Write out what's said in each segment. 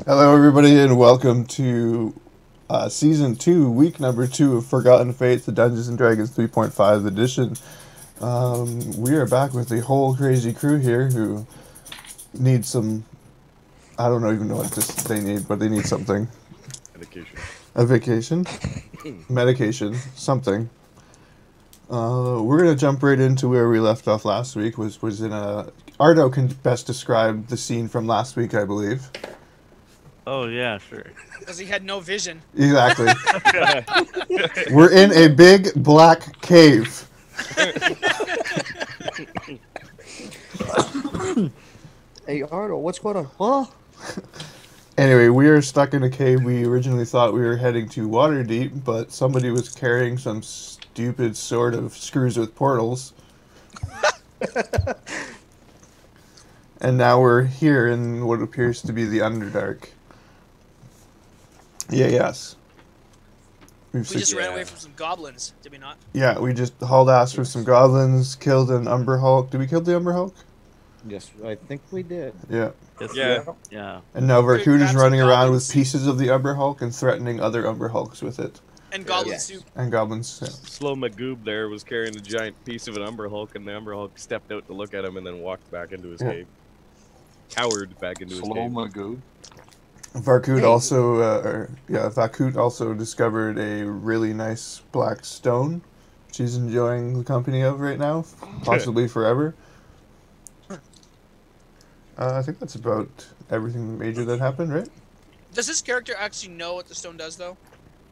Hello, everybody, and welcome to Season 2, Week Number 2 of Forgotten Fates, the Dungeons & Dragons 3.5 edition. We are back with the whole crazy crew here who need some... I don't even know what they need, but they need something. Medication. A vacation? Medication. Something. We're going to jump right into where we left off last week, was in a... Ardo can best describe the scene from last week, I believe. Oh, yeah, sure. Because he had no vision. Exactly. We're in a big black cave. Hey, Ardo, what's going on? Huh? Anyway, we are stuck in a cave. We originally thought we were heading to Waterdeep, but somebody was carrying some stupid sort of screws with portals. And now we're here in what appears to be the Underdark. Yes. We just ran away from some goblins, did we not? Yeah, we just hauled ass for some goblins, killed an Umber Hulk. Did we kill the Umber Hulk? Yes, I think we did. Yeah. Yeah. And now Vakaut is running around with goblins. pieces of the Umber Hulk and threatening other Umber Hulks with it. And goblin Yes. soup. And goblins. Yeah. Slow Magoob there was carrying a giant piece of an Umber Hulk, and the Umber Hulk stepped out to look at him and then walked back into his cave. Cowered back into his Slow cave. Magoo. Vakaut Vakaut also discovered a really nice black stone. She's enjoying the company of right now, possibly forever. I think that's about everything major that happened, right? Does this character actually know what the stone does, though?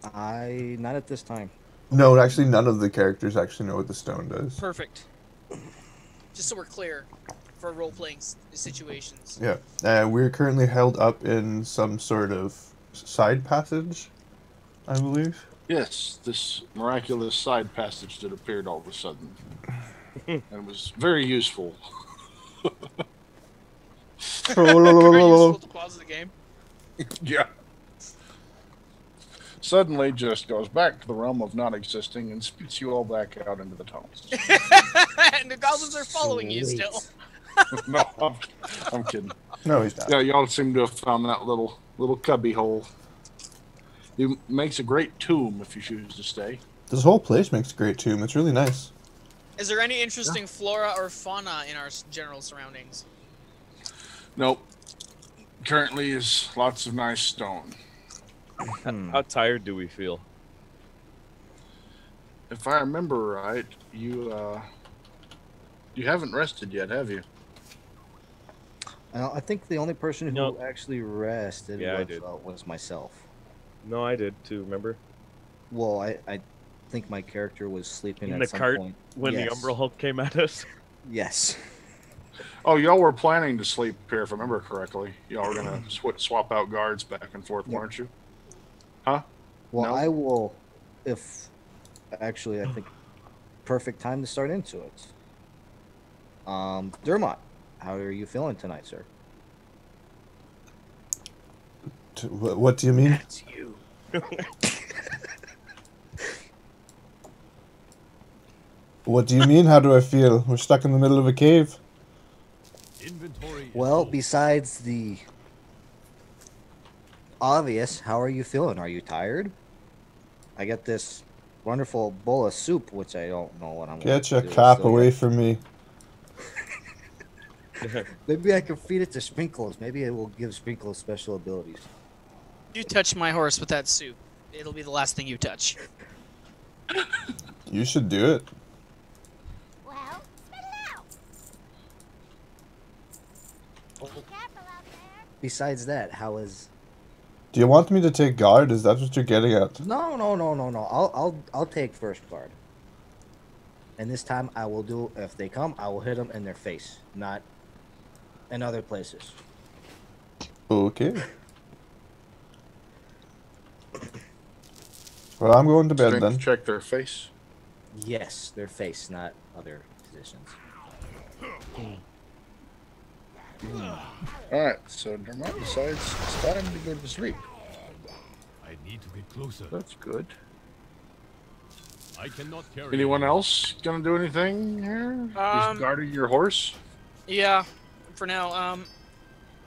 Not at this time. No, actually, none of the characters actually know what the stone does. Perfect. Just so we're clear for role-playing situations. Yeah, we're currently held up in some sort of side passage, I believe. Yes, this miraculous side passage that appeared all of a sudden. And was very useful. Very useful to pause the game. Yeah. Suddenly just goes back to the realm of not existing and spits you all back out into the tunnels. And the goblins are following you still. No, I'm kidding. No, he's not. Yeah, y'all seem to have found that little cubby hole. It makes a great tomb if you choose to stay. This whole place makes a great tomb. It's really nice. Is there any interesting flora or fauna in our general surroundings? Nope. Currently is lots of nice stone. How tired do we feel? If I remember right, you haven't rested yet, have you? I think the only person who No. actually rested Yeah, I did. was myself. No, I did too, remember? Well, I think my character was sleeping In at the some cart point. when the Yes. Umber Hulk came at us? Yes. Oh, y'all were planning to sleep here, if I remember correctly. Y'all were gonna swap out guards back and forth, weren't you? Huh? Well, No? I will, if actually, I think perfect time to start into it. Dermot, how are you feeling tonight, sir? What do you mean? That's you. What do you mean? How do I feel? We're stuck in the middle of a cave. Well, besides the obvious, how are you feeling? Are you tired? I got this wonderful bowl of soup, which I don't know what I'm going Get to your do. cap So, away yeah. from me. Maybe I can feed it to Sprinkles. Maybe it will give Sprinkles special abilities. You touch my horse with that soup. It'll be the last thing you touch. You should do it. Well, spit it out. Be careful out there. Besides that, how is? Do you want me to take guard? Is that what you're getting at? No. I'll take first guard. And this time I will do. If they come, I will hit them in their face, not in other places. Okay. Well, I'm going to bed Strength then. check their face. Yes, their face, not other positions. Alright, so Dermot decides it's time to go to sleep. I need to get closer. That's good. I cannot carry Anyone else gonna do anything here? Just guarding your horse? Yeah, for now.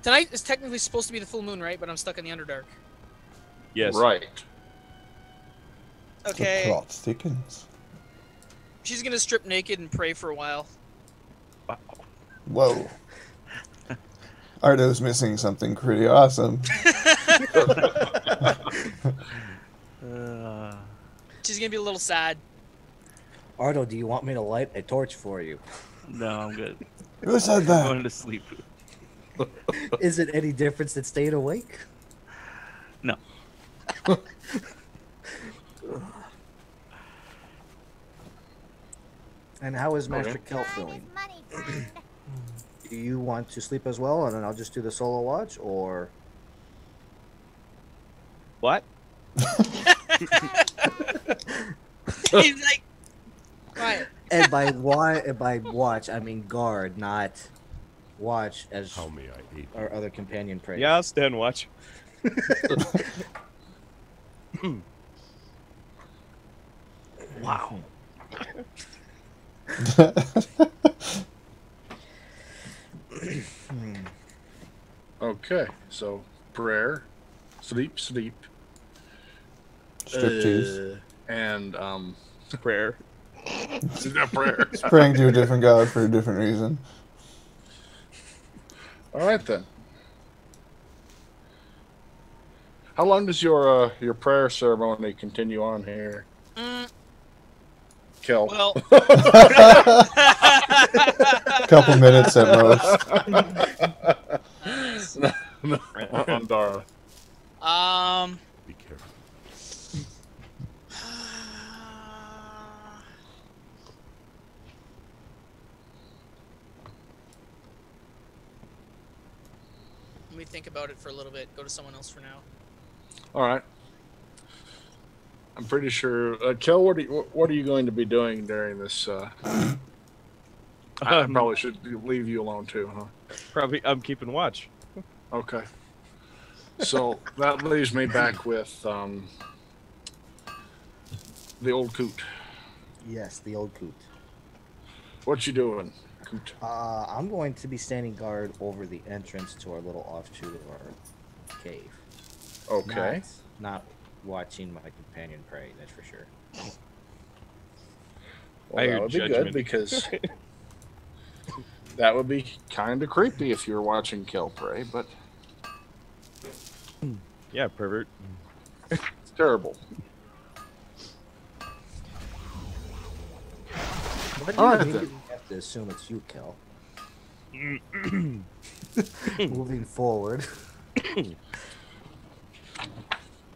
Tonight is technically supposed to be the full moon, right? But I'm stuck in the Underdark. Yes. Right. The Okay. plot thickens. She's gonna strip naked and pray for a while. Whoa. Ardo's missing something pretty awesome. She's gonna be a little sad. Ardo, do you want me to light a torch for you? No, I'm good. Who said I'm that? going to sleep. Is it any difference than staying awake? No. And how is Master Okay. Kel Time feeling? is money, friend. Do you want to sleep as well, and then I'll just do the solo watch, or What? He's like, quiet. and by watch I mean guard, not watch as How may I aid? our other companion prays. Yeah, I'll stand watch. Wow. Okay. So prayer, sleep, Striptease. and Prayer. prayer. He's praying to a different god for a different reason. All right then. How long does your prayer ceremony continue on here, Kel? Well, Couple minutes at most. Andara. Be careful. let me think about it for a little bit. Go to someone else for now. All right. I'm pretty sure, Kel. What are you going to be doing during this? I probably should leave you alone too, huh? Probably. I'm keeping watch. Okay. So that leaves me back with the old coot. Yes, the old coot. What you doing, coot? I'm going to be standing guard over the entrance to our little offshoot of our cave. Okay. Not watching my companion pray, that's for sure. Well, I that heard would be judgment. good because that would be kind of creepy if you were watching Kel pray, but Yeah, pervert. it's terrible. Why do All you right, immediately then. have to assume it's you, Kel? Moving forward.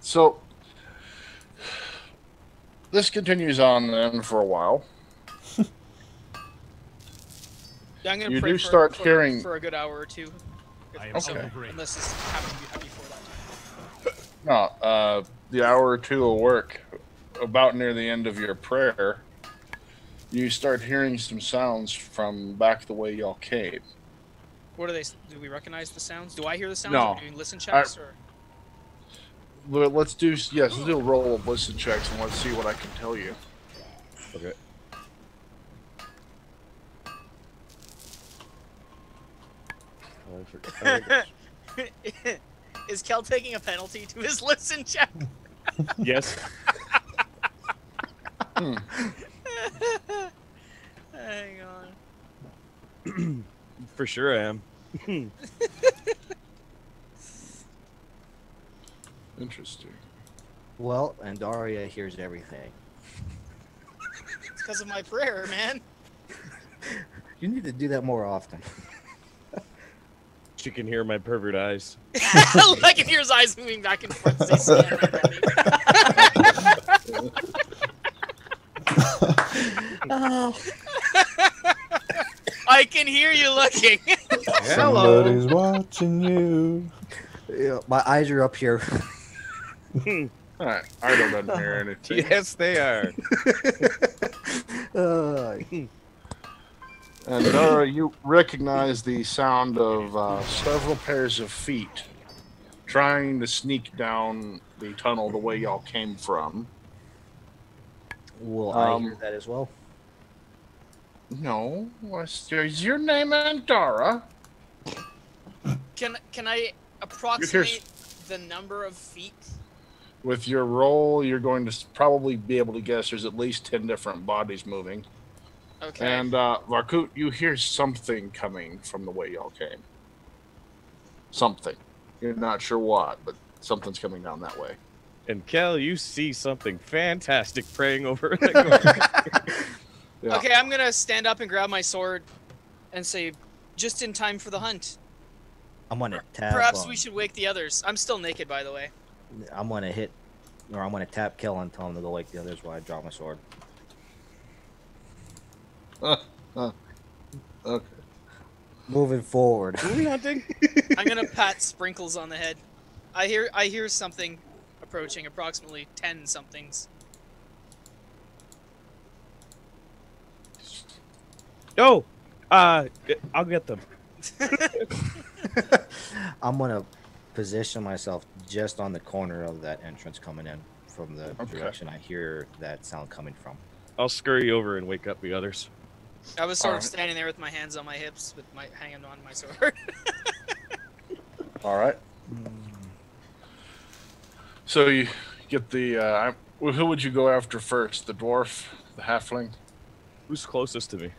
So this continues on then for a while. Yeah, I'm gonna You pray do for, start for, hearing- for a good hour or two. I am Okay. so great. Unless it's happens to be before that time. No, the hour or two of work, about near the end of your prayer, you start hearing some sounds from back the way y'all came. What are they? Do we recognize the sounds? Do I hear the sounds? No. Are we doing listen checks or? But let's do let's do a roll of listen checks and let's see what I can tell you. Okay. Is Kel taking a penalty to his listen check? Yes. Hmm. Hang on. For sure I am. Interesting. Well, Andara hears everything. It's because of my prayer, man. You need to do that more often. She can hear my pervert eyes. I can hear his eyes moving back and forth as they scan my body. I can hear you looking. Somebody's watching you. Yeah, my eyes are up here. All right, Ardo doesn't hear anything. Yes, they are. And Dara, you recognize the sound of several pairs of feet trying to sneak down the tunnel the way y'all came from. Will I hear that as well? No. Is your name Andara? Can I approximate the number of feet? With your roll, you're going to probably be able to guess there's at least 10 different bodies moving. Okay. And Vakaut, you hear something coming from the way y'all came. Something. You're not sure what, but something's coming down that way. And Kel, you see something fantastic praying over the corner. Yeah. Okay, I'm gonna stand up and grab my sword and say, just in time for the hunt. I'm gonna tap. Perhaps we should wake the others. I'm still naked, by the way. I'm gonna hit, or I'm gonna tap kill and tell him to go wake the others while I draw my sword. Okay. Moving forward. Booby hunting? I'm gonna pat Sprinkles on the head. I hear something approaching, approximately 10 somethings. Oh, I'll get them. I'm gonna position myself just on the corner of that entrance coming in from the direction I hear that sound coming from. I'll scurry over and wake up the others. I was sort of standing there with my hands on my hips, with my hanging on my sword. All right. So you get the. Who would you go after first? The dwarf, the halfling? Who's closest to me?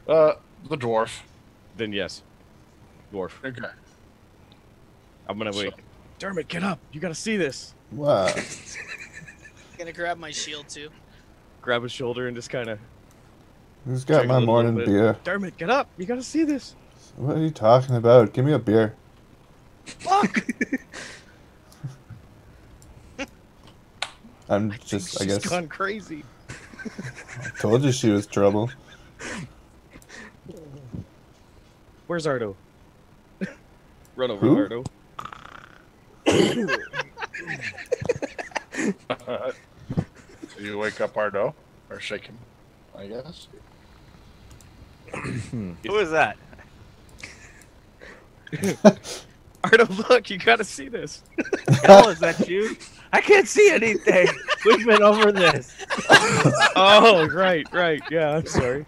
The dwarf. Then yes, dwarf. Okay. I'm gonna wake. Dermot, get up! You gotta see this. Wow. Gonna grab my shield too. Grab his shoulder and just kind of. Who's got my morning beer? Dermot, get up! You gotta see this. What are you talking about? Give me a beer. Fuck! I guess. She's gone crazy. I told you she was trouble. Where's Ardo? Run over Who? Ardo. So you wake up Ardo, or shake him, I guess. Who is that? Ardo, look! You gotta see this. Hell, is that you? I can't see anything. We've been over this. Oh, right. Yeah, I'm sorry.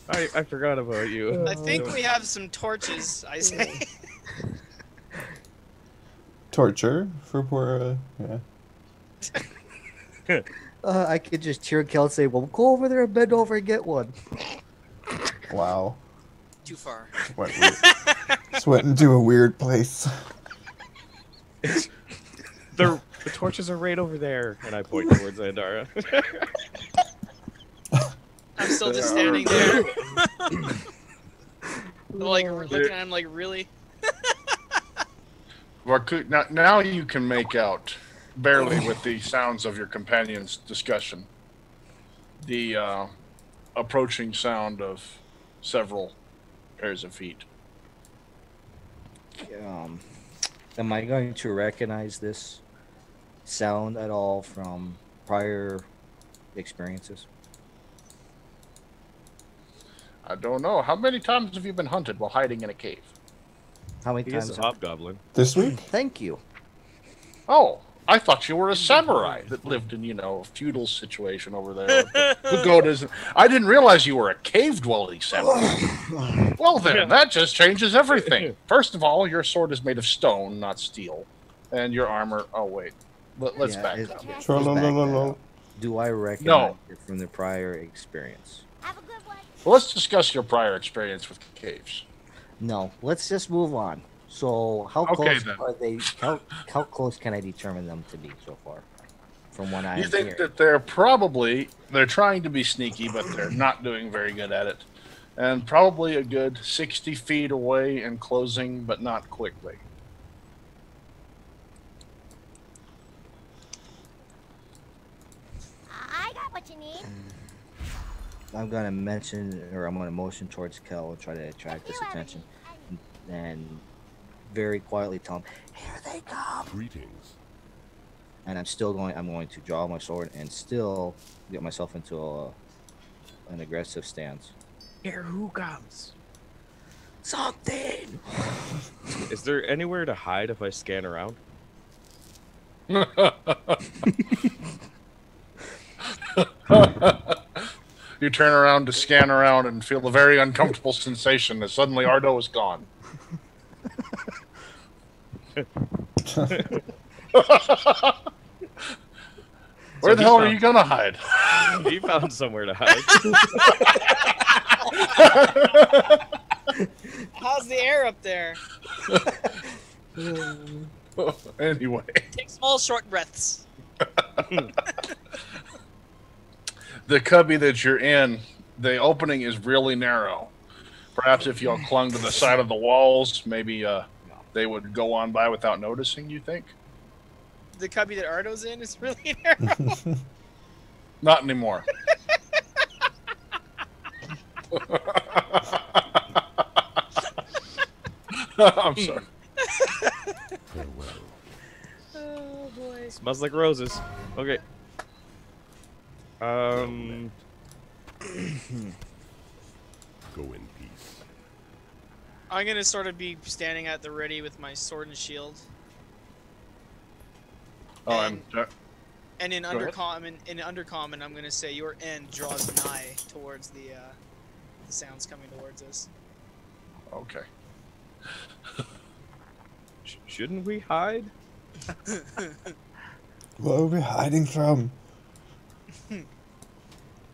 I forgot about you. I think we have some torches, I say. Torture for poor. Yeah. I could just hear Kel say, "Well, go over there and bend over and get one." Wow. Too far. Just went into a weird place. The torches are right over there, and I point towards Andara. I'm still just standing there. Like, looking at him like, really? Now you can make out, barely with the sounds of your companion's discussion, the approaching sound of several pairs of feet. Am I going to recognize this sound at all from prior experiences? I don't know. How many times have you been hunted while hiding in a cave? How many He is times? a hobgoblin. This week? Thank you. Oh, I thought you were a samurai that lived in, a feudal situation over there. Pagodas. I didn't realize you were a cave-dwelling samurai. Well then, that just changes everything. First of all, your sword is made of stone, not steel. And your armor... Oh, wait. Let's back up. Trollolololo. Do I recognize it from the prior experience? Have a good one. Well, let's discuss your prior experience with caves. No. Let's just move on. So, how Okay, close then. are they? How close can I determine them to be so far? From what I You think that they're trying to be sneaky, but they're not doing very good at it. And probably a good 60 feet away and closing, but not quickly. I got what you need. I'm gonna mention, or I'm gonna motion towards Kel and try to attract his You have attention, any- and very quietly tell him, "Here they come!" Greetings. And I'm going to draw my sword and still get myself into an aggressive stance. Here, who comes? Something. Is there anywhere to hide if I scan around? You turn around to scan around and feel a very uncomfortable sensation as suddenly Ardo is gone. Where the hell are you gonna hide? He found somewhere to hide. How's the air up there? Anyway. Take small, short breaths. The cubby that you're in, the opening is really narrow. Perhaps if you all clung to the side of the walls, maybe they would go on by without noticing, you think? The cubby that Ardo's in is really narrow. Not anymore. I'm sorry. Farewell. Oh boy. Smells like roses. Okay. Go in peace. I'm gonna sort of be standing at the ready with my sword and shield. Oh, And in Go ahead. undercommon, I'm gonna say your end draws nigh towards the sounds coming towards us. okay. Shouldn't we hide? What are we hiding from?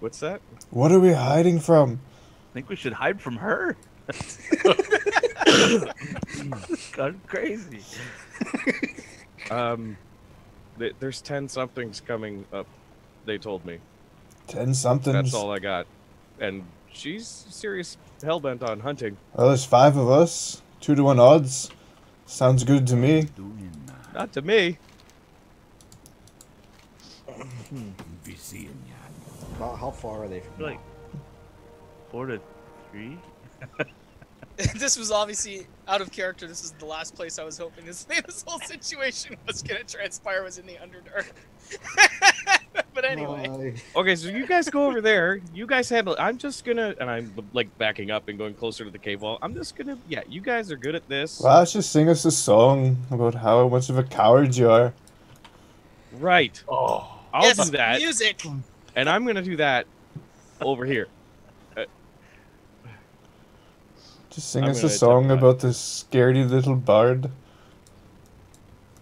What's that? What are we hiding from? I think we should hide from her. Gone crazy. There's 10 somethings coming up. They told me. 10 somethings. That's all I got. And she's serious hellbent on hunting. Well, there's 5 of us. 2-to-1 odds. Sounds good to me. Not to me. How far are they from Like 4 to 3. This was obviously out of character. This is the last place I was hoping this whole situation was gonna transpire was in the Underdark. But anyway. Okay, so you guys go over there. You guys handle it. I'm just gonna, and I'm like backing up and going closer to the cave wall. I'm just gonna, yeah, you guys are good at this. Well, just sing us a song about how much of a coward you are. Right. Oh. I'll Yes, do that. music. And I'm gonna do that over here. Just sing I'm us a gonna song attempt that. about this scaredy little bard.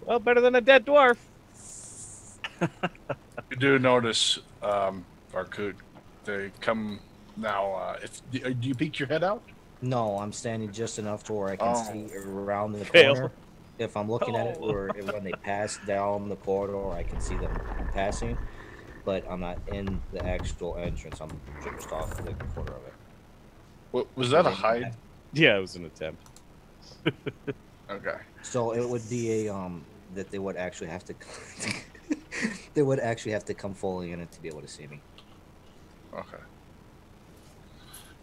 Well, better than a dead dwarf. You do notice, Vakaut, they come now. Do you peek your head out? No, I'm standing just enough to where I can Oh. see around the Fail. corner. If I'm looking at it, or if when they pass down the corridor, I can see them passing. But I'm not in the actual entrance. I'm just off the corner of it. Was that a hide? Yeah, it was an attempt. Okay. So it would be a that they would actually have to they would actually have to come fully in it to be able to see me. Okay.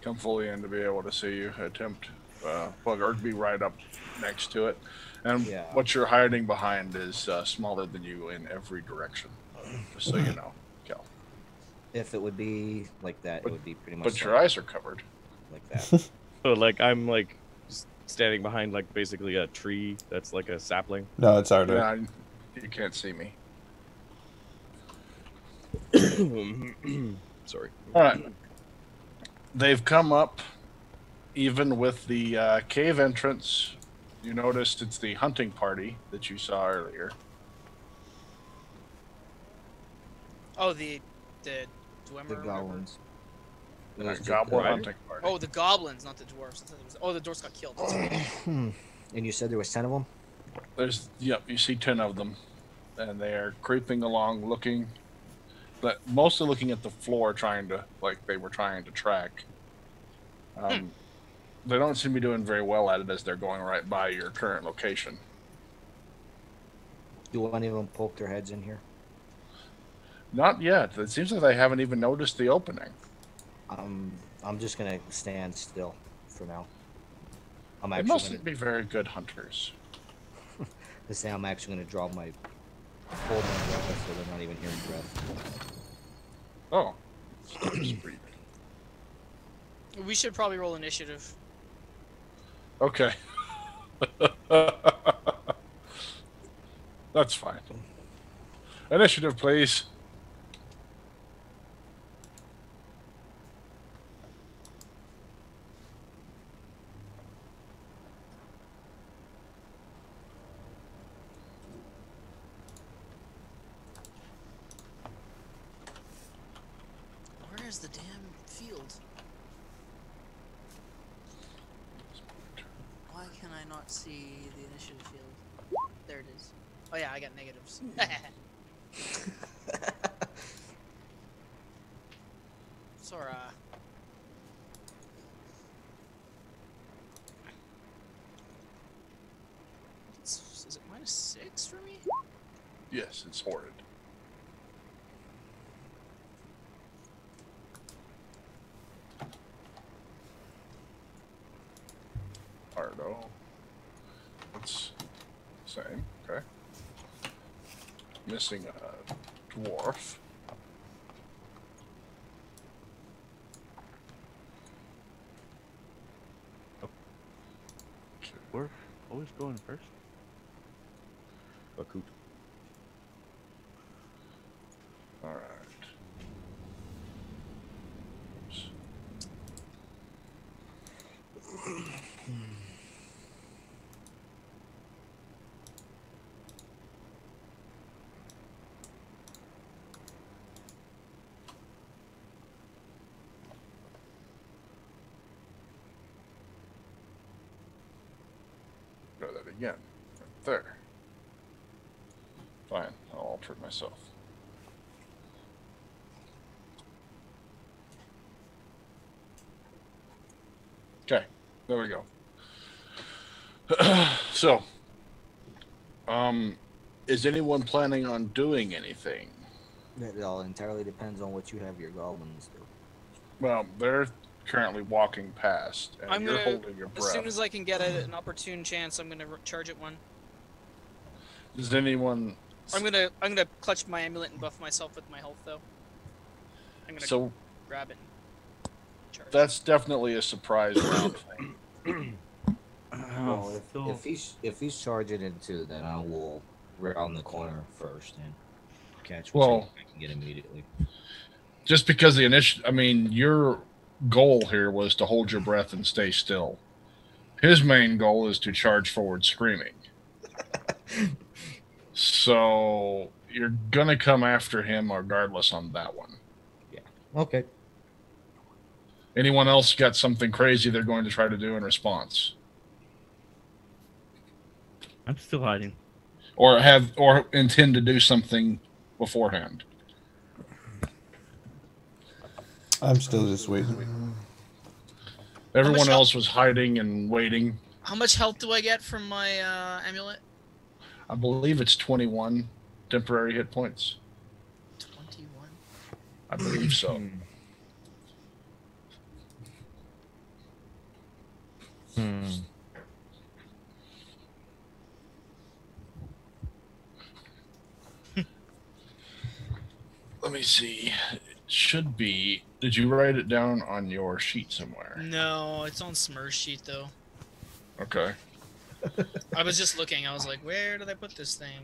Come fully in to be able to see you. Attempt, or be right up next to it. And Yeah. what you're hiding behind is smaller than you in every direction. Just so you know, Kel. If it would be like that, it would be pretty much But your eyes are covered. like that. So like I'm like standing behind like basically a tree that's like a sapling. No, it's Ardo. Yeah, you can't see me. Sorry. All right. They've come up, even with the cave entrance. You noticed it's the hunting party that you saw earlier. Oh, the Dwemer. The or whatever. goblins. It The was just goblin Right. hunting party. Oh, the goblins, not the dwarves. I thought it was, oh, the dwarves got killed. That's right. And you said there was 10 of them? You see 10 of them, and they are creeping along, looking, but mostly looking at the floor, trying to they were trying to track. They don't seem to be doing very well at it as they're going right by your current location. Do any of them poke their heads in here? Not yet. It seems like they haven't even noticed the opening. I'm just gonna stand still for now. I'm They actually mustn't gonna, be very good hunters. to say I'm actually gonna draw my hold my breath so they're not even hearing breath. Oh. Just breathe. We should probably roll initiative. Okay. That's fine. Initiative, please. Where's the damn field? Why can I not see the initiative field? There it is. Oh yeah, I got negatives. Sora. Is it -6 for me? Yes, it's horrid. Ardo. It's the same. Okay. Missing a dwarf. Dwarf always going first. Vakaut. All right. Try that again. Right there. Fine, I'll alter it myself. Okay, there we go. So, is anyone planning on doing anything? It all entirely depends on what you have your goblins do. Well, they're currently walking past, and I'm you're gonna, holding your as breath. soon as I can get an opportune chance, I'm gonna charge it one. Does anyone? I'm gonna clutch my amulet and buff myself with my health though. I'm gonna So grab it. And charge. that's definitely a surprise round thing. Well, if he's charging into, then I will round the corner first and catch what I can get immediately. Just because the I mean, your goal here was to hold your breath and stay still. His main goal is to charge forward screaming. So you're gonna come after him regardless on that one. Yeah. Okay. Anyone else got something crazy they're going to try to do in response? I'm still hiding. Or intend to do something beforehand? I'm still just waiting. Everyone else was hiding and waiting. How much health do I get from my amulet? I believe it's 21 temporary hit points. 21. I believe so. Let me see. It should be. Did you write it down on your sheet somewhere? No, it's on Smur's sheet though. Okay. I was just looking. I was like, where did I put this thing?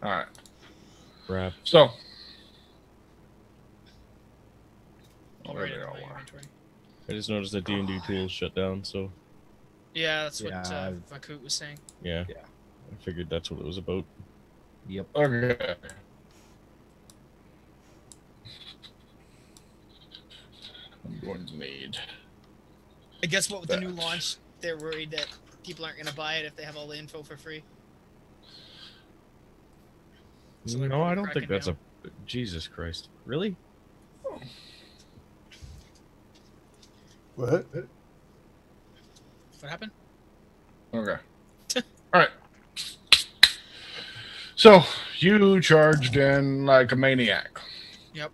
All right. Crap. So. I'll There write they it in all my are. inventory. I just noticed that D&D tools shut down, so Yeah, that's what Yeah, Vakaut was saying. yeah. Yeah. I figured that's what it was about. Yep. Okay. I'm going to need. I guess what with the new That. launch, they're worried that people aren't gonna buy it if they have all the info for free. So they're No, I probably don't think cracking that's down. a. Jesus Christ. Really? What? What happened? Okay. All right. So you charged in like a maniac. Yep.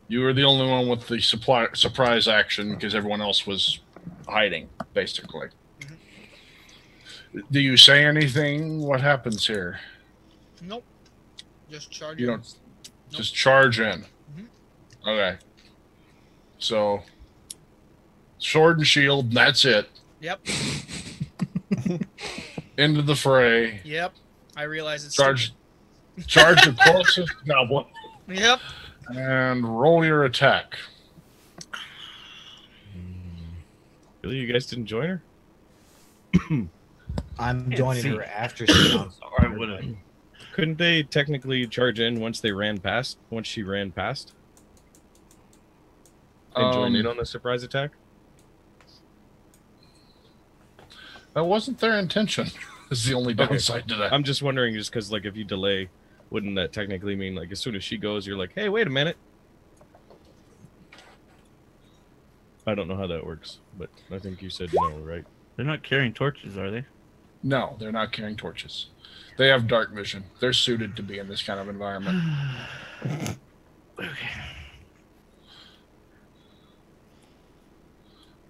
You were the only one with the surprise action because everyone else was hiding, basically. Do you say anything? What happens here? Nope. Just charge. You it. don't just charge in. Okay. So sword and shield, and that's it. Yep. Into the fray. Yep. I realize it's Charge the closest goblin. stupid. Yep. And roll your attack. Really? You guys didn't join her? I'm Can't joining see. her after she mounts. Or I would have. Couldn't they technically charge in once she ran past? And join in on the surprise attack? That wasn't their intention. Is the only downside to that. I'm just wondering, just because, like, if you delay, wouldn't that technically mean, like, as soon as she goes, you're like, hey, wait a minute? I don't know how that works, but I think you said no, right? They're not carrying torches, are they? No, they're not carrying torches. They have dark vision. They're suited to be in this kind of environment. Okay.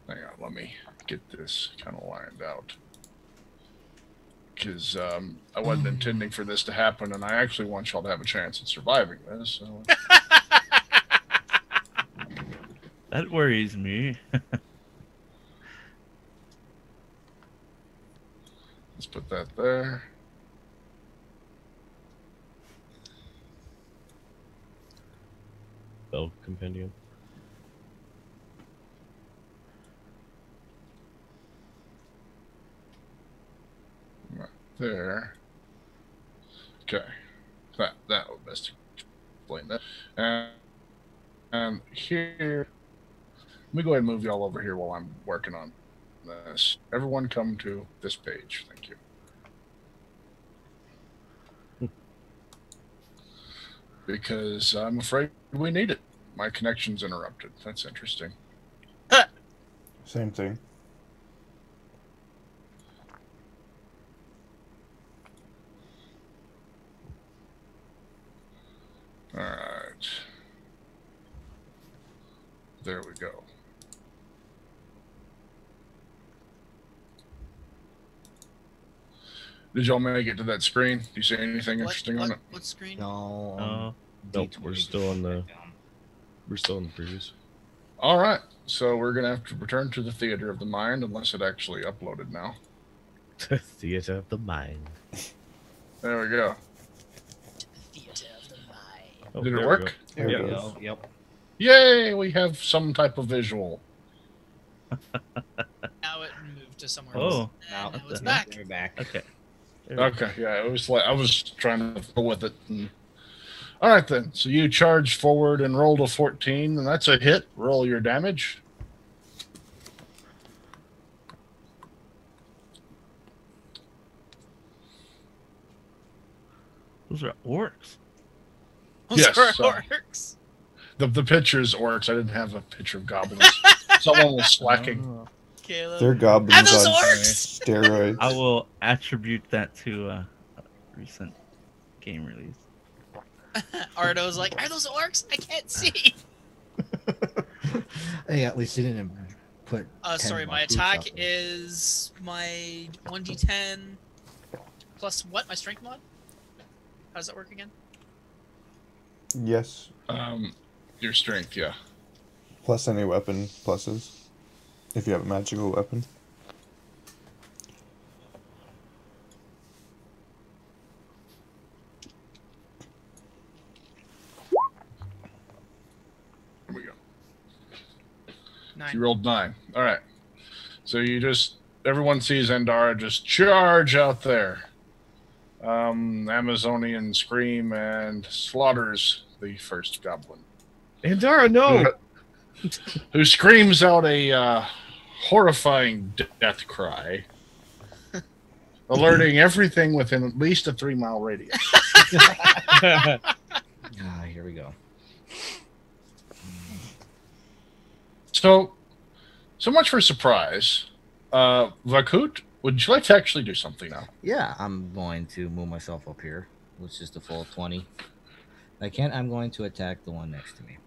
Hang on, let me get this kind of lined out. Because I wasn't intending for this to happen, and I actually want y'all to have a chance at surviving this. So. That worries me. Let's put that there. Bell compendium. Right there. Okay. That would best explain that. And here, let me go ahead and move y'all over here while I'm working on this. Everyone come to this page. Thank you. Because I'm afraid we need it. My connection's interrupted. That's interesting. Same thing. All right. There we go. Did y'all make it to that screen? Do you see anything interesting on it? What screen? No. Nope, we're still on the previous. All right. So we're going to have to return to the theater of the mind unless it actually uploaded now. Theater of the mind. There we go. Theater of the mind. Oh, Did it there we work? go. There Yeah. we go. Yep. Yay! We have some type of visual. Now it moved to somewhere Oh. else. Now, And now it's the back. We're back. Okay. There we go. Okay, yeah, it was like I was trying to go with it. All right then. So you charge forward and rolled a 14, and that's a hit. Roll your damage. Those are orcs. Those Yes, are sorry. orcs. The picture's orcs. I didn't have a picture of goblins. Someone was slacking. Oh. Caleb. They're And goblins those on orcs! steroids. I will attribute that to a recent game release. Ardo's like, are those orcs? I can't see. Hey, at least he didn't put. 10 Sorry, my boots attack out there. is my 1d10 plus what? My strength mod? How does that work again? Yes. Your strength, yeah. Plus any weapon pluses. If you have a magical weapon. Here we go. 9. You rolled 9. All right. So everyone sees Andara just charge out there. Amazonian scream and slaughters the first goblin. Andara, no! Who screams out a horrifying death cry, alerting everything within at least a 3-mile radius. Here we go. So much for surprise. Vakaut, would you like to actually do something now? Yeah, I'm going to move myself up here, which is the full 20. If I can't, I'm going to attack the one next to me.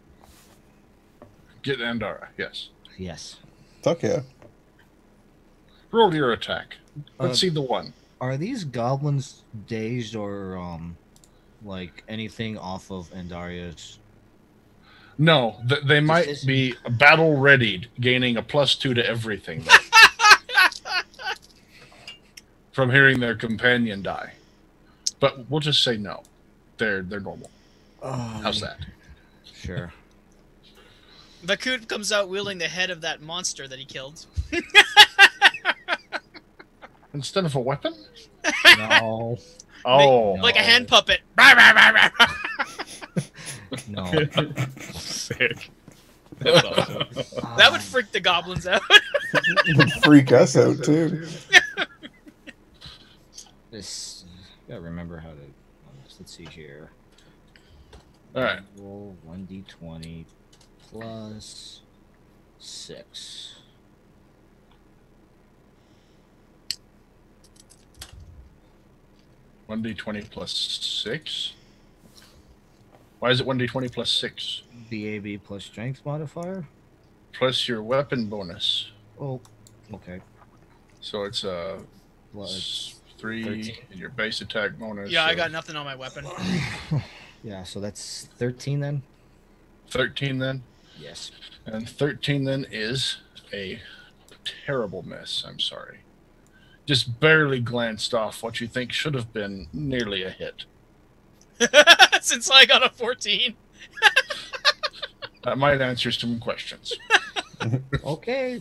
Get Andara, yes. Yes. Fuck yeah. Roll your attack. Let's see the one. Are these goblins dazed or like anything off of Andaria's? No, they might this- be battle readied, gaining a +2 to everything. From hearing their companion die. But we'll just say no. They're normal. Oh, How's that? Sure. Vakaut comes out wielding the head of that monster that he killed. Instead of a weapon? No. Oh. Like a hand puppet. No. Sick. That's awesome. That would freak the goblins out. Would freak us out too. This gotta remember how to. Let's see here. All right. Roll 1d20 plus 6. One d20 plus 6. Why is it 1d20 plus 6? BAB plus strength modifier. Plus your weapon bonus. Oh, okay. So it's Plus 3 13. and your base attack bonus. Yeah, I so got nothing on my weapon. Yeah, so that's 13 then. 13 then. Yes. And 13 then is a terrible miss. I'm sorry. Just barely glanced off what you think should have been nearly a hit. Since I got a 14. That might answer some questions. Okay.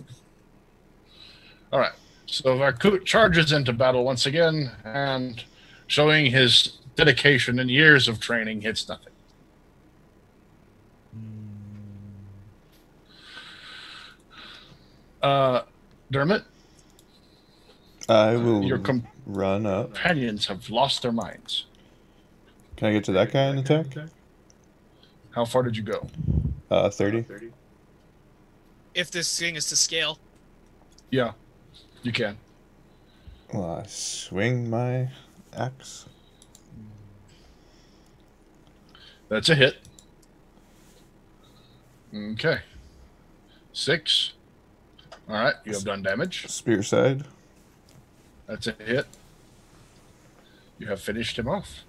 All right. So Vakaut charges into battle once again and, showing his dedication and years of training, hits nothing. Dermot, I will your run up. companions have lost their minds. Can I get to that guy and attack? How far did you go? 30. If this thing is to scale. Yeah, you can. Well, I swing my axe. That's a hit. Okay. 6. All right, you have done damage. Spear side. That's a hit. You have finished him off.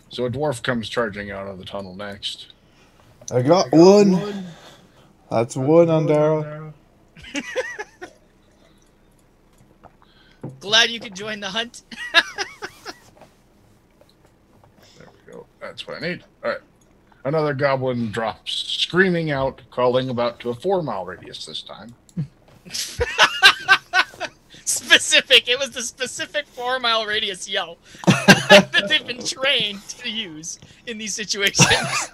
So a dwarf comes charging out of the tunnel next. I got one. That's one, Andara. Glad you could join the hunt. There we go. That's what I need. All right. Another goblin drops, screaming out, crawling about to a 4-mile radius this time. Specific. It was the specific 4-mile radius yell that they've been trained to use in these situations.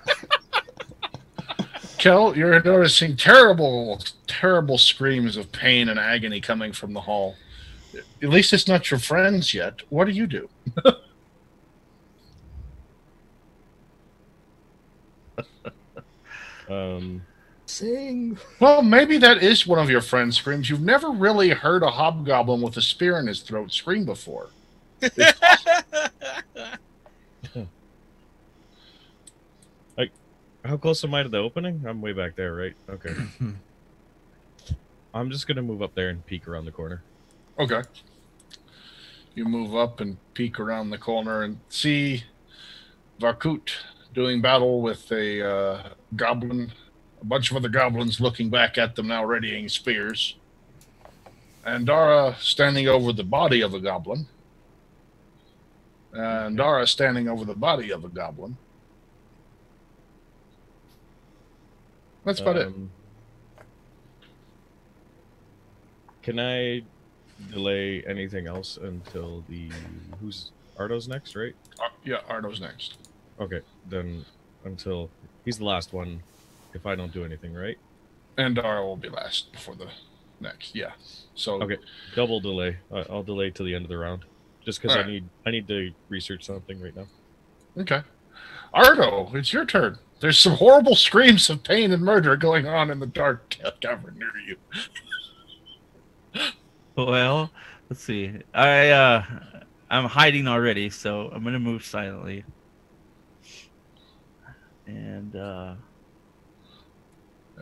Kel, you're noticing terrible, terrible screams of pain and agony coming from the hall. At least it's not your friends yet. What do you do? Sing. Well, maybe that is one of your friends' screams. You've never really heard a hobgoblin with a spear in his throat scream before. How close am I to the opening? I'm way back there, right? Okay. I'm just gonna move up there and peek around the corner. Okay. You move up and peek around the corner and see Vakaut doing battle with a goblin. A bunch of other goblins looking back at them now, readying spears. Andara standing over the body of a goblin. Andara standing over the body of a goblin. That's about it. Can I delay anything else until who's Ardo's next, right? Yeah, Ardo's next. Okay, then until he's the last one. If I don't do anything, right? Andara will be last before the next. Yeah. So Okay, double delay. I'll delay till the end of the round, just because Alright. I need to research something right now. Okay. Ardo, it's your turn. There's some horrible screams of pain and murder going on in the dark cavern near you. Well, let's see. I'm hiding already, so I'm gonna move silently. And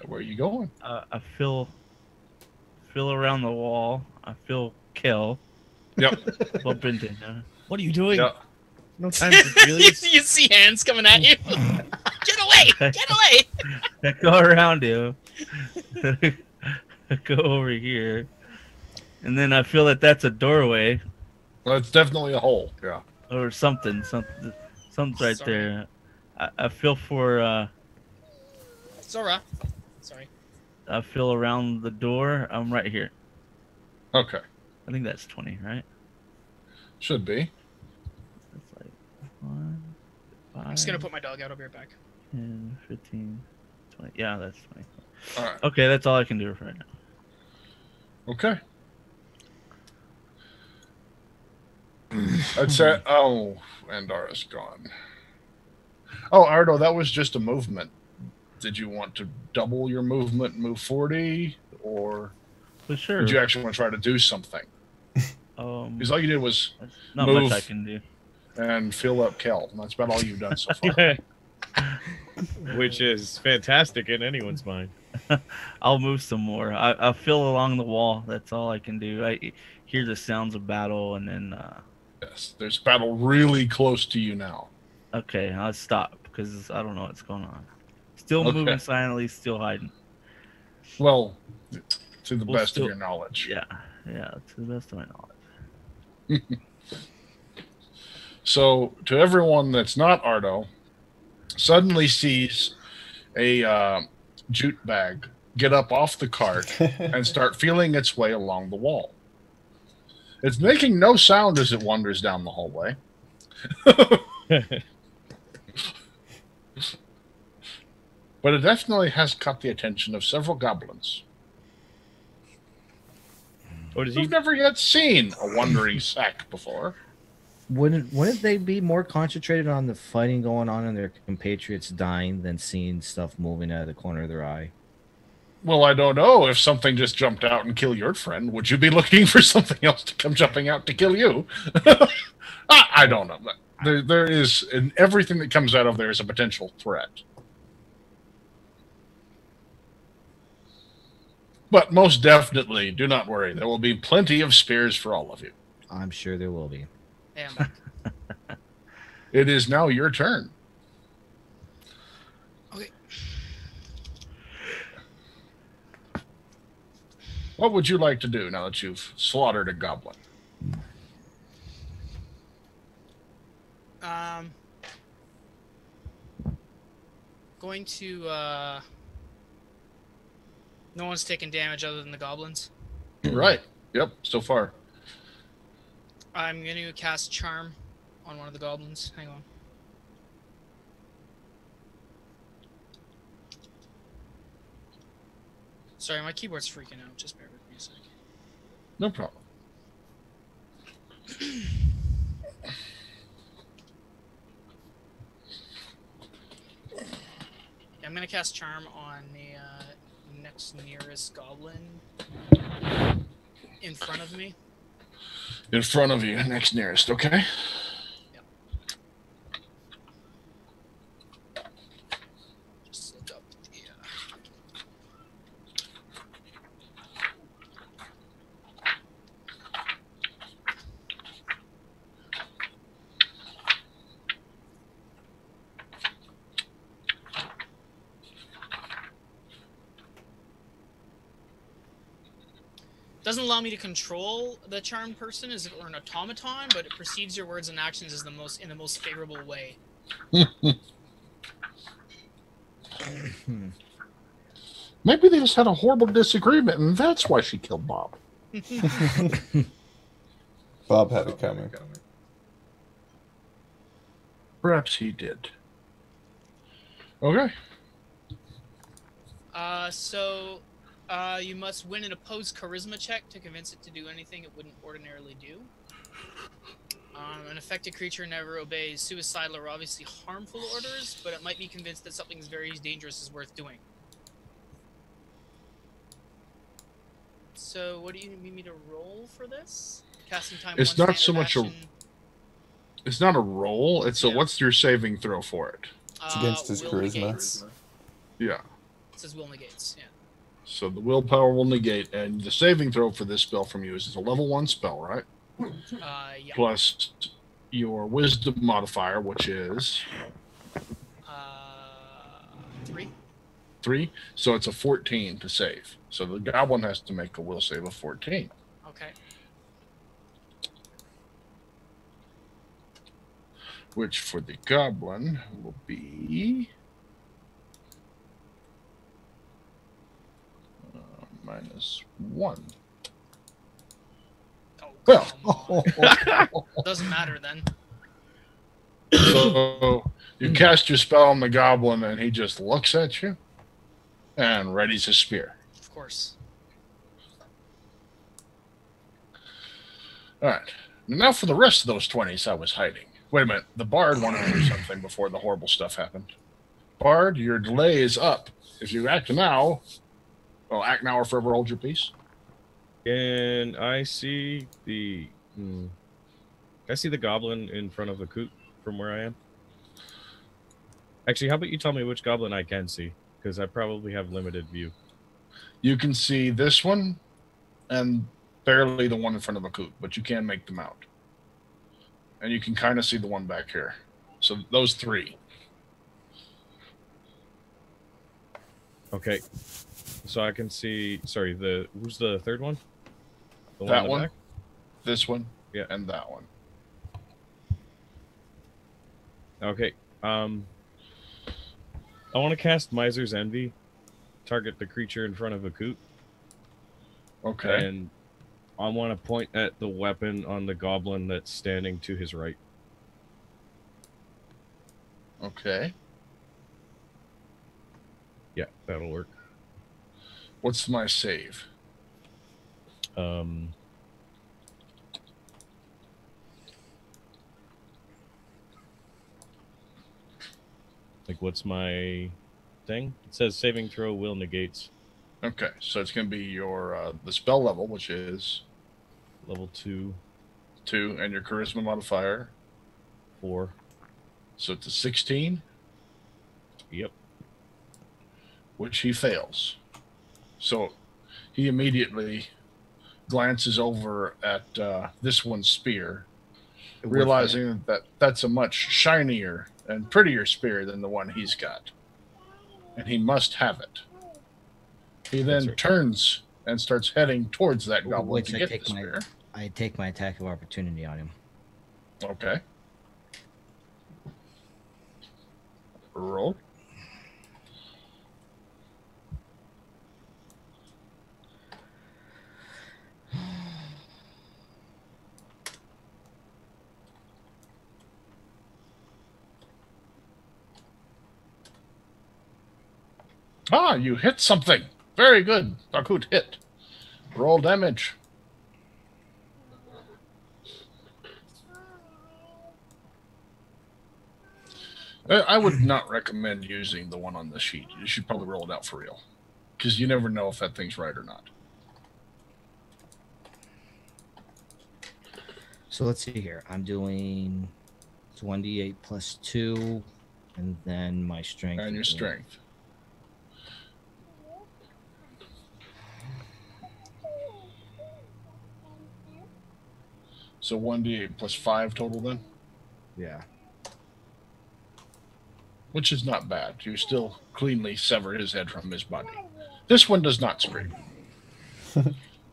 Where are you going? I feel around the wall. I feel kill. Yep. Bump into him. What are you doing? Yep. No time for you feelings. see hands coming at you. Get away! Get away! I go around him. I go over here. And then I feel that that's a doorway Well, it's definitely a hole. Yeah. or something. Something's right Sorry. there. I feel for Zora. Sorry. I feel around the door. I'm right here. Okay. I think that's 20, right? Should be. That's like 1, 5, I'm just gonna put my dog out. I'll be right back. 10, 15, 20. Yeah, that's 20. All right. Okay, that's all I can do right now. Okay. I'd say. Oh, Andara's gone. Oh, Ardo, that was just a movement. Did you want to double your movement and move 40? Or But sure. did you actually want to try to do something? Because all you did was not move much I can do. and fill up Kel. And that's about all you've done so far. Which is fantastic in anyone's mind. I'll move some more. I'll feel along the wall. That's all I can do. I hear the sounds of battle, and then Yes, there's battle really close to you now. okay, I'll stop because I don't know what's going on. Still Okay. moving silently, still hiding. Well, to the Well, best still- of your knowledge. Yeah, to the best of my knowledge. So, to everyone that's not Ardo, suddenly sees a jute bag get up off the cart and start feeling its way along the wall. It's making no sound as it wanders down the hallway. But it definitely has caught the attention of several goblins. What is he? You've never yet seen a wandering sack before. Wouldn't they be more concentrated on the fighting going on and their compatriots dying than seeing stuff moving out of the corner of their eye? Well, I don't know. If something just jumped out and killed your friend, would you be looking for something else to come jumping out to kill you? I don't know. There is, in everything that comes out of there is a potential threat. But most definitely, do not worry. There will be plenty of spears for all of you. I'm sure there will be. Damn. It is now your turn. Okay. What would you like to do now that you've slaughtered a goblin? Going to no one's taken damage other than the goblins. Right. Yep, so far. I'm going to cast Charm on one of the goblins. Hang on. Sorry, my keyboard's freaking out. Just bear with me a second. No problem. I'm going to cast Charm on the next nearest goblin in front of me. In front of you, next nearest, okay? Just look up the... Doesn't allow me to control the charmed person as if it were an automaton, but it perceives your words and actions as in the most favorable way. Maybe they just had a horrible disagreement, and that's why she killed Bob. Bob had it coming. Perhaps he did. Okay. You must win an opposed charisma check to convince it to do anything it wouldn't ordinarily do. An affected creature never obeys suicidal or obviously harmful orders, but it might be convinced that something is very dangerous is worth doing. So, what do you need me to roll for this? Casting time. It's one not so standard much a- action. It's not a roll, it's a Yeah. what's your saving throw for it? It's against his will charisma. negates. Yeah. It says will negates, yeah. So the willpower will negate, and the saving throw for this spell from you is it's a level 1 spell, right? Yeah. Plus your wisdom modifier, which is 3. 3. So it's a 14 to save. So the goblin has to make a will save of 14. Okay. Which for the goblin will be -1. Oh, Well, come on. Doesn't matter then. so you cast your spell on the goblin, and he just looks at you. And readies his spear. Of course. All right. Now for the rest of those 20s I was hiding. Wait a minute. The Bard wanted to do something before the horrible stuff happened. Bard, your delay is up. If you act now, well, act now or forever hold your peace. And I see the goblin in front of the coot from where I am. Actually, how about you tell me which goblin I can see? Because I probably have limited view. You can see this one and barely the one in front of a coot, but you can make them out. And you can kind of see the one back here. So those 3. Okay. So I can see, sorry, who's the third one? The That in the one, back? this one, Yeah. and that one. Okay. I want to cast Miser's Envy. Target the creature in front of a coot. Okay. And I want to point at the weapon on the goblin that's standing to his right. Okay. Yeah, that'll work. What's my save? Like, what's my thing? It says saving throw will negates. Okay, so it's going to be your the spell level, which is Level 2, 2, and your charisma modifier. 4. So it's a 16, Yep. which he fails. So he immediately glances over at this one's spear, realizing that that's a much shinier and prettier spear than the one he's got. And he must have it. He then right. turns and starts heading towards that goblin Which to I get take the spear. I take my attack of opportunity on him. Okay. Roll. Ah, you hit something. Very good. Vakaut hit. Roll damage. I would not recommend using the one on the sheet. You should probably roll it out for real. Because you never know if that thing's right or not. So let's see here. I'm doing 1d8 plus 2, and then my strength. And your is- strength. So 1d8 plus 5 total then? Yeah. Which is not bad. You still cleanly sever his head from his body. This one does not scream.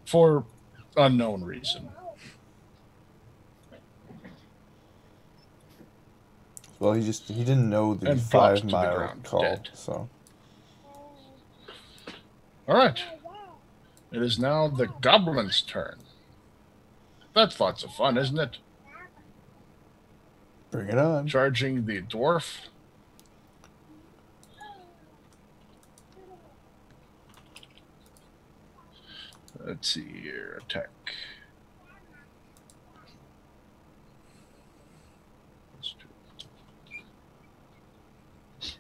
For unknown reason. Well, he didn't know the And drops to the 5-mile ground, call, dead. so. Alright. It is now the goblin's turn. That's lots of fun, isn't it? Bring it on. Charging the dwarf. Let's see here. Attack. Let's do it.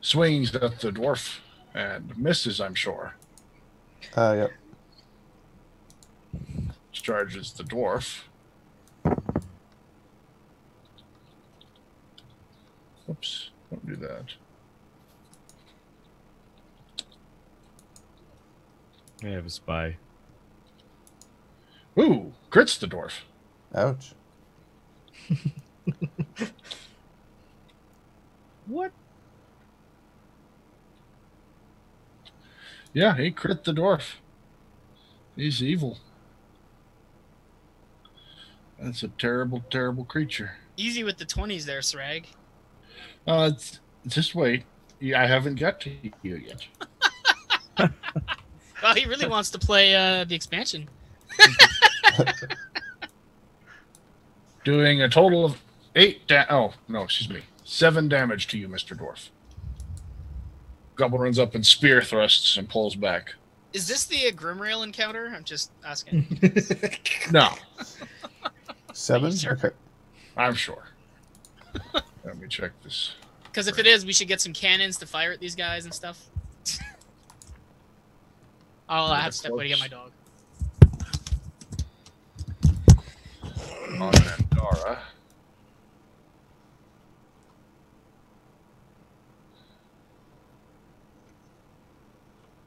Swings at the dwarf and misses, I'm sure. Yep. Charges the dwarf. Oops, don't do that. I have a spy. Ooh, crits the dwarf. Ouch. What? Yeah, he crit the dwarf. He's evil. That's a terrible, terrible creature. Easy with the 20s there, Sragg. Just wait. I haven't got to you yet. Well, he really wants to play the expansion. Doing a total of 7 damage to you, Mr. Dwarf. Goblin runs up and spear thrusts and pulls back. Is this the Grimrail encounter? I'm just asking. No, 7? Sure. Okay. I'm sure. Let me check this. Because if it is, we should get some cannons to fire at these guys and stuff. Oh, I have to step away to get my dog. On Andara.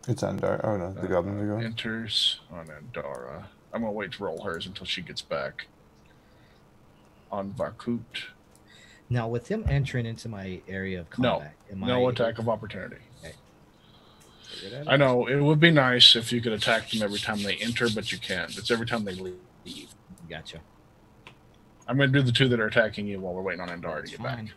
It's Andara. Oh no, the goblins are going. Enters on Andara. I'm gonna wait to roll hers until she gets back. On Vakaut. Now, with him entering into my area of combat, No attack of opportunity. Okay. I know, it would be nice if you could attack them every time they enter, but you can't. It's every time they leave. Gotcha. I'm going to do the 2 that are attacking you while we're waiting on Andara to get Fine. back.